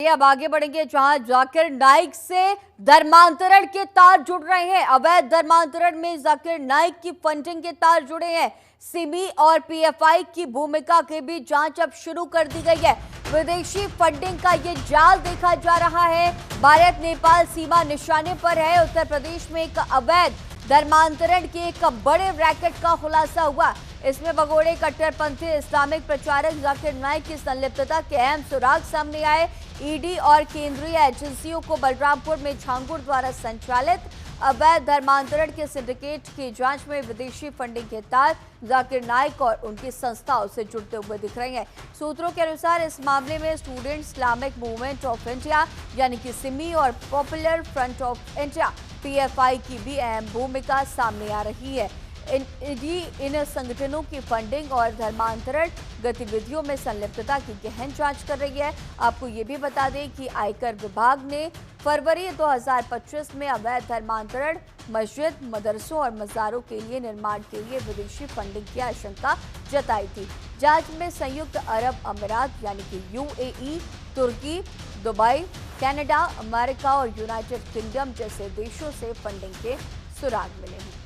अब आगे बढ़ेंगे जहां जाकिर नाइक से धर्मांतरण के तार जुड़ रहे हैं। अवैध धर्मांतरण में जाकिर नाइक की फंडिंग के तार जुड़े हैं। सिमी और पीएफआई की भूमिका की भी जांच अब शुरू कर दी गई है। विदेशी फंडिंग का ये जाल देखा जा रहा है। भारत नेपाल सीमा निशाने पर है। उत्तर प्रदेश में एक अवैध धर्मांतरण के एक बड़े रैकेट का खुलासा हुआ। इसमें भगोड़े कट्टरपंथी इस्लामिक प्रचारक जाकिर नाइक की संलिप्तता के अहम सुराग सामने आए। ईडी और केंद्रीय एजेंसियों को बलरामपुर में झांगुर द्वारा संचालित अवैध धर्मांतरण के सिंडिकेट की जांच में विदेशी फंडिंग के तार जाकिर नाइक और उनकी संस्थाओं से जुड़ते हुए दिख रहे हैं। सूत्रों के अनुसार इस मामले में student Islamic movement of India यानी कि सिमी और popular front of India PFI की भी अहम भूमिका सामने आ रही है। इन संगठनों की फंडिंग और धर्मांतरण गतिविधियों में संलिप्तता की गहन जांच कर रही है। आपको ये भी बता दें कि आयकर विभाग ने फरवरी 2025 में अवैध धर्मांतरण, मस्जिद, मदरसों और मज़ारों के लिए निर्माण के लिए विदेशी फंडिंग की आशंका जताई थी। जांच में संयुक्त अरब अमीरात यानी कि यूएई, तुर्की, दुबई, कनाडा, अमेरिका और यूनाइटेड किंगडम जैसे देशों से फंडिंग के सुराग मिले हैं।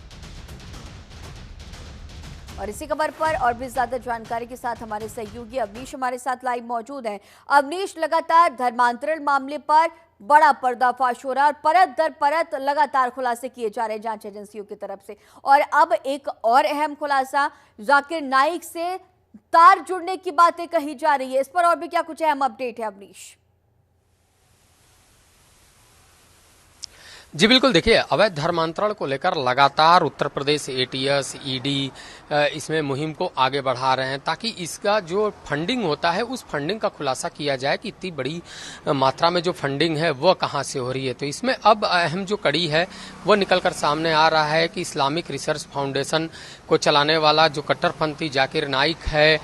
और इसी खबर पर और भी ज्यादा जानकारी के साथ हमारे सहयोगी अवनीश हमारे साथ लाइव मौजूद हैं। अवनीश, लगातार धर्मांतरण मामले पर बड़ा पर्दाफाश हो रहा है और परत दर परत लगातार खुलासे किए जा रहे हैं जांच एजेंसियों की तरफ से। और अब एक और अहम खुलासा, जाकिर नाइक से तार जुड़ने की बातें कही जा रही है। इस पर और भी क्या कुछ अहम अपडेट है अवनीश? जी बिल्कुल, देखिए अवैध धर्मांतरण को लेकर लगातार उत्तर प्रदेश एटीएस, ईडी इसमें मुहिम को आगे बढ़ा रहे हैं ताकि इसका जो फंडिंग होता है उस फंडिंग का खुलासा किया जाए कि इतनी बड़ी मात्रा में जो फंडिंग है वह कहां से हो रही है। तो इसमें अब अहम जो कड़ी है वह निकलकर सामने आ रहा है कि इस्लामिक रिसर्च फाउंडेशन को चलाने वाला जो कट्टरपंथी जाकिर नाइक है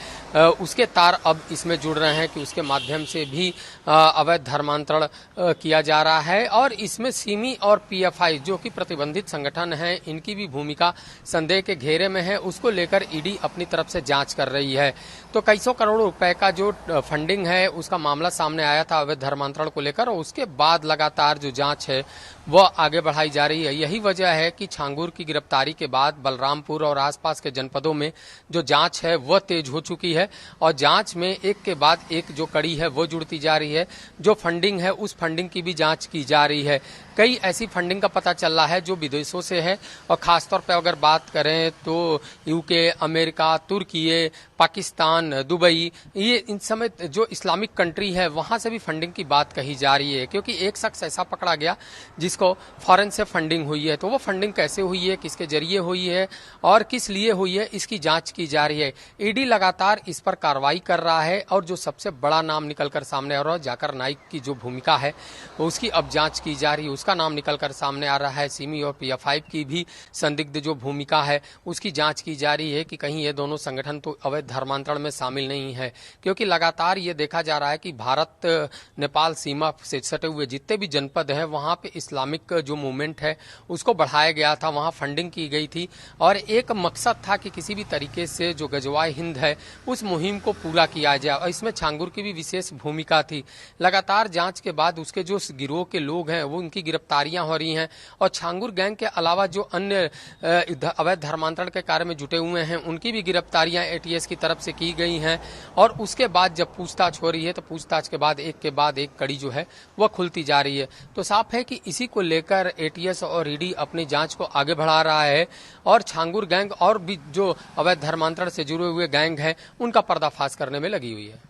उसके तार अब इसमें जुड़ रहे हैं कि उसके माध्यम से भी अवैध धर्मांतरण किया जा रहा है। और इसमें सिमी और पीएफआई जो कि प्रतिबंधित संगठन है, इनकी भी भूमिका संदेह के घेरे में है। उसको लेकर ईडी अपनी तरफ से जांच कर रही है। तो कई सौ करोड़ रुपए का जो फंडिंग है उसका मामला सामने आया था अवैध धर्मांतरण को लेकर, और उसके बाद लगातार जो जांच है वह आगे बढ़ाई जा रही है। यही वजह है कि झांगुर की गिरफ्तारी के बाद बलरामपुर और आसपास के जनपदों में जो जांच है वह तेज हो चुकी है और जांच में एक के बाद एक जो कड़ी है वो जुड़ती जा रही है। जो फंडिंग है उस फंडिंग की भी जांच की जा रही है। कई ऐसी फंडिंग का पता चल रहा है जो विदेशों से है और खासतौर पर अगर बात करें तो यूके, अमेरिका, तुर्की, पाकिस्तान, दुबई, ये इन समय जो इस्लामिक कंट्री है वहां से भी फंडिंग की बात कही जा रही है। क्योंकि एक शख्स ऐसा पकड़ा गया जिसको फॉरेन से फंडिंग हुई है, तो वो फंडिंग कैसे हुई है, किसके जरिए हुई है और किस लिए हुई है, इसकी जांच की जा रही है। ईडी लगातार इस पर कार्रवाई कर रहा है और जो सबसे बड़ा नाम निकलकर सामने आ रहा है जाकिर नाइक की जो भूमिका है उसकी अब जांच की जा रही है। उसका नाम निकलकर सामने आ रहा है। सिमी और पीएफआई की भी संदिग्ध जो भूमिका है उसकी जांच की जा रही है कि कहीं ये दोनों संगठन तो अवैध धर्मांतरण में शामिल नहीं है। क्योंकि लगातार ये देखा जा रहा है कि भारत नेपाल सीमा से सटे हुए जितने भी जनपद है वहां पे इस्लामिक जो मूवमेंट है उसको बढ़ाया गया था, वहां फंडिंग की गई थी और एक मकसद था कि किसी भी तरीके से जो गजवाए हिंद है उस मुहिम को पूरा किया जाए। और इसमें झांगुर की भी विशेष भूमिका थी। लगातार जांच के बाद उसके जो गिरोह के लोग हैं वो उनकी गिरफ्तारियां हो रही हैं और झांगुर गैंग के अलावा जो अन्य अवैध धर्मांतरण के कार्य में जुटे हुए हैं उनकी भी गिरफ्तारियां एटीएस की तरफ से की गई हैं। और उसके बाद जब पूछताछ हो रही है तो पूछताछ के बाद एक कड़ी जो है वह खुलती जा रही है। तो साफ है कि इसी को लेकर एटीएस और ईडी अपनी जांच को आगे बढ़ा रहा है और झांगुर गैंग और भी जो अवैध धर्मांतरण से जुड़े हुए गैंग हैं उनका पर्दाफाश करने में लगी हुई है।